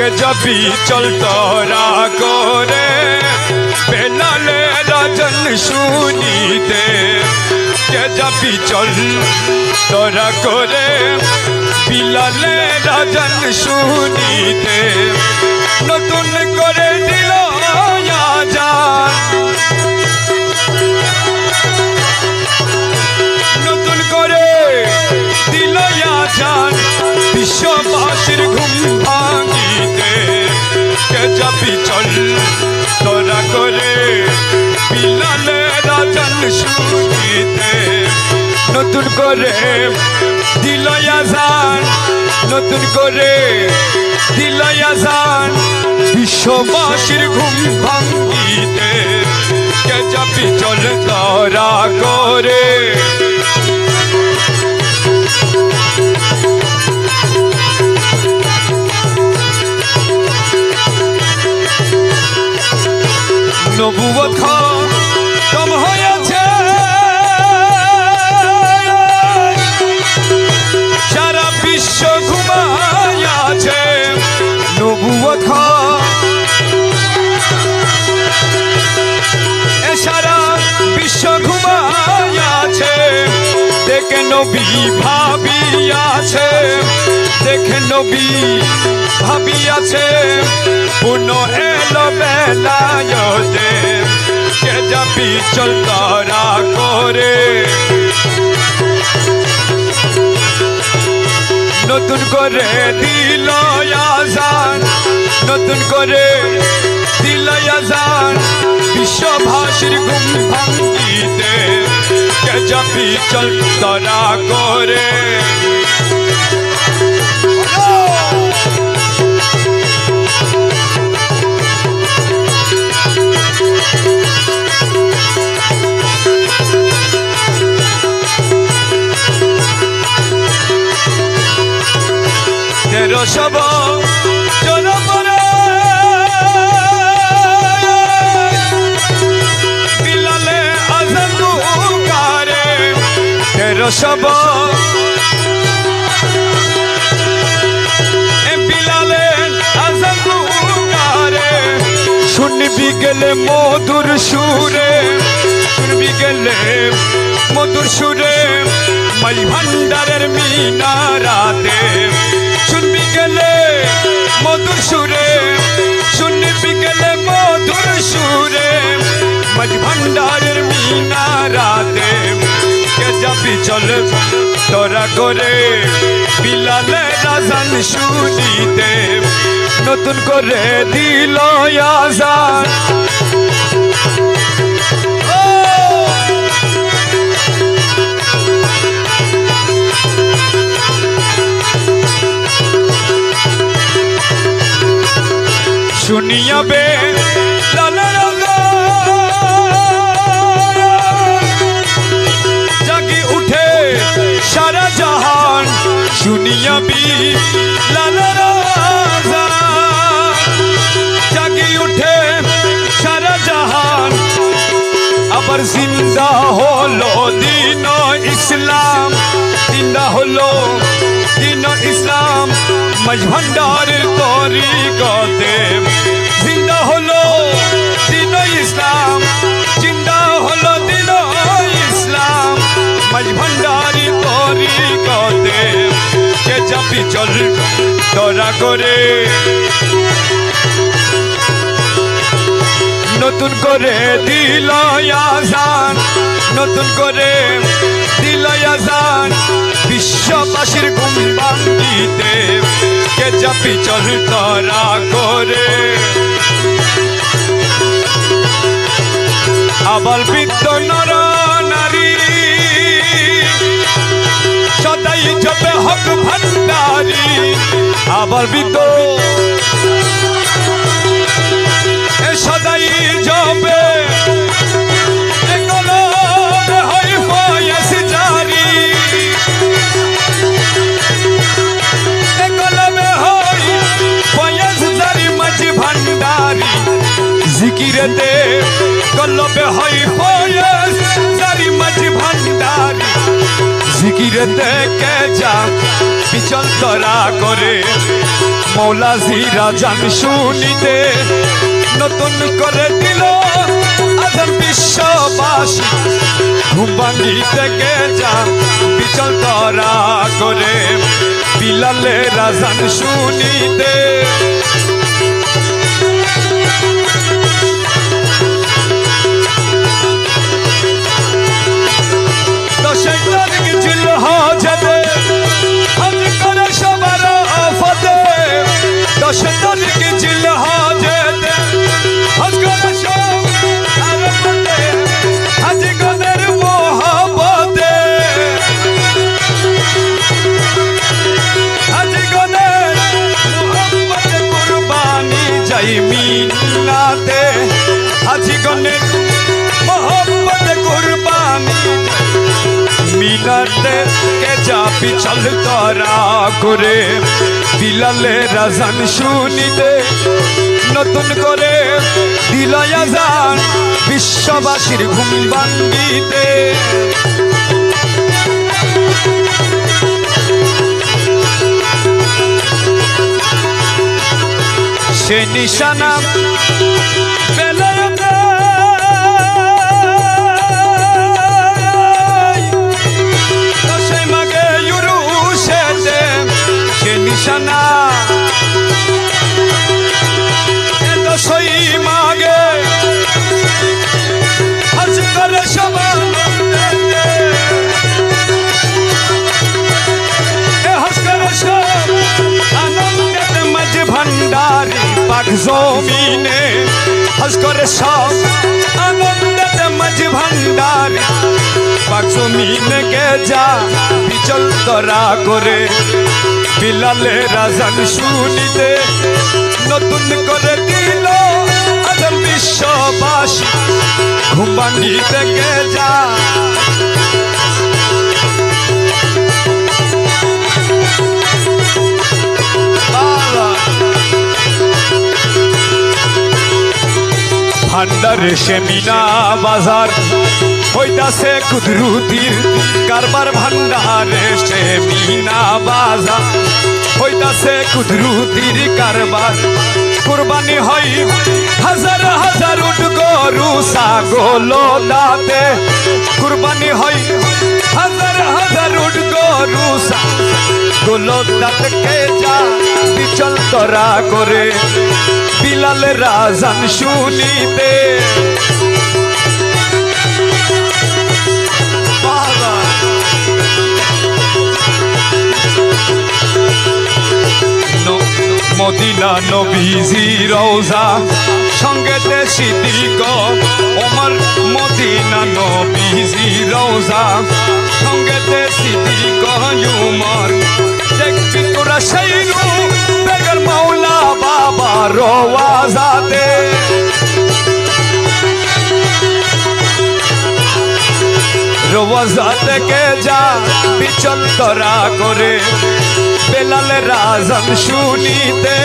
के जबी चल तोरा करे बेलाले राजन सुनीते के जबी चल तोरा करे बिलाले राजन सुनीते नतुन करे दिल जान नतुन करे दिल जान विश्वबासीर घुम भांगीते के जबी चल तोरा करे बिलाले राजन सुनीते नतुन करे दिल जान नतुन करे दिल जान विश्वबासीर घुम भांगीते के जबी चल तोरा करे নবুয়ত খতম হয়েছে সারা বিশ্ব ঘুমায় আছে নবুয়ত সারা বিশ্ব ঘুমায় আছে দেখে নবী ভাবি আছে দেখে নবী ভাবি আছে পুনঃ এলো বেলায়তে কে যাবি চল তরা করে নতুন করে দিল আযান নতুন করে দিল আযান বিশ্ববাসীর ঘুম ভাঙিতে কে যাবি চল তরা করে সব জনপরে বিলালে আযান পুকারে তেরো সব বিলালে আযান পুকারে শুনবি গেলে মধুর সুরে শুনবি গেলে মধুর সুরে মাই ভান্ডারের মিনারাতে শুনবি গেলে মধুর সুরে শুনবি গেলে মধুর সুরে মাঝ ভান্ডারের মিনারাতে কে যাবি চল তোরা করে বিলালে আযান শুনিতে নতুন করে দিল আযান শুনিয়া বে জাগি উঠে সারা জাহান শুনিয়া বি জাগি উঠে সারা জাহান আবার জিন্দা হলো দিন ইসলাম জিন্দা হলো দিন ইসলাম মাঝ ভান্ডারের তরিকতে জিন্দা হলো দিন ইসলাম জিন্দা হলো দিন ইসলাম মাঝ ভান্ডারের তরিকতে কে যাবি চল তোরা করে নতুন করে দিল আযান নতুন করে দিল আযান বিশ্ববাসীর ঘুম ভাঙিতে কে যাবি চল তোরা করে আবাল বৃদ্ধ নর নারী সদাই জপে হক ভান্ডারী আবাল বৃদ্ধ সদাই জপে জিকিরেতে কলবে হয় ফয়েজ জারি মাঝ ভান্ডারি জিকিরে দেখে যা বিচল তরা করে মৌলা জিরা জান শুনিতে নতুন করে দিল আজান বিশ্ববাসী ঘুম ভাঙিতে গে যা বিচল তরা করে বিলালে রাজান শুনিতে মিনাতে হাজি গনের মোহব্বত কুরবানি মিনাতে কে যা বিচল তরা করে বিলালে রাজান শুনিতে নতুন করে দিল আজান বিশ্ববাসীর ঘুম ভাঙিতে সে নিশানা বেলাতে সে মাগে ইউরুশেতে সে নিশানা সই মাগে হজ করে সবাই হজ করে সব আনন্দের মাঝ ভান্ডারি পাক জমিনে হজ করে সব আনন্দের মাঝ ভান্ডারি পাক জমিনে গে যা বিচল তরা করে বিলালে রাজান শুনিতে নতুন করে দিল আজান বিশ্ববাসী ঘুম ভাঙিতে গে যা ভান্ডারে সে মিনা বাজার হইতাছে কুদরুতির কারবার ভান্ডারে সে মিনা বাজার হইতাছে কুদরুতির কারবার কুরবানি হয় হাজার হাজার উট গরু ছাগল দাতে কুরবানি হয় হাজার হাজার উট গরু ছাগল দাতে কে যা বিচল তরা করে বিলালে রাজান শুনিতে মদিনা নবীজি রওজা সঙ্গেতে সিদ্দিক ওমর মদিনা নবীজি রওজা সঙ্গেতে সিদ্দিক উমর দেখবি তোরা সেই রূপ বেগর মাওলা বাবা রওয়াজাতে রওয়াজাতে কে যা বিচল তরা করে বেলালে রাজান শুনিতে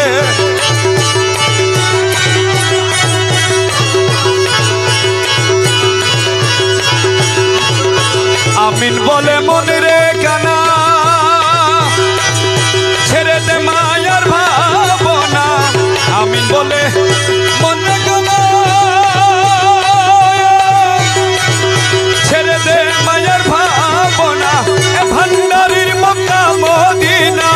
আমিন বলে মনে রে কানা ছেড়ে দে মায়ার ভাবনা আমিন বলে মনে কানা ছেড়ে দে মায়ার ভাবনা এ ভান্ডারির মক্কা মদিনা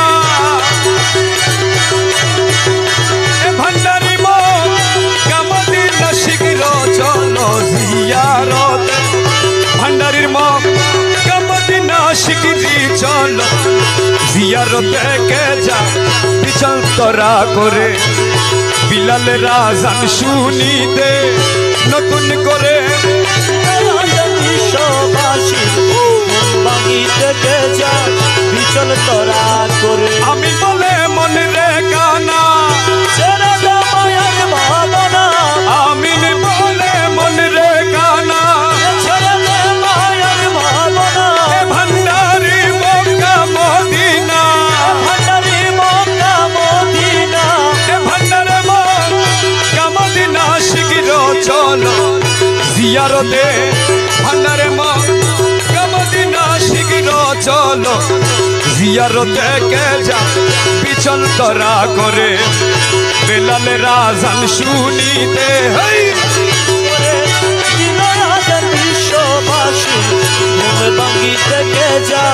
এ ভান্ডারি মক্কা মদিনা শীঘ্র চলো জিয়ারত ভান্ডারির মক্কা মদিনা শীঘ্র চলো জিয়ারতে কে যা বিচল তরা করে বিলালে রাজান শুনিতে নতুন করে বিশ্ববাসী ভাঙিতে কে যা বিচল তরা করে আমি বলে মনে রে কানা ছেড়ে দে মায়ার ভাবনা আমিন বলে মনে রে কানা ছেড়ে দে মায়ার ভাবনা এ ভান্ডারি মক্কা মদিনা ভান্ডারি মক্কা মদিনা এ ভান্ডারে মক্কা মদিনা শীঘ্র চলো জিয়ারতে ভান্ডারে মক্কা মদিনা শীঘ্র চলো ইয়ার থেকে যা বিচল তরা করে বেলালের আজান শুনিতে হেই বিশ্ববাসী ঘুম ভাঙিতে কে যা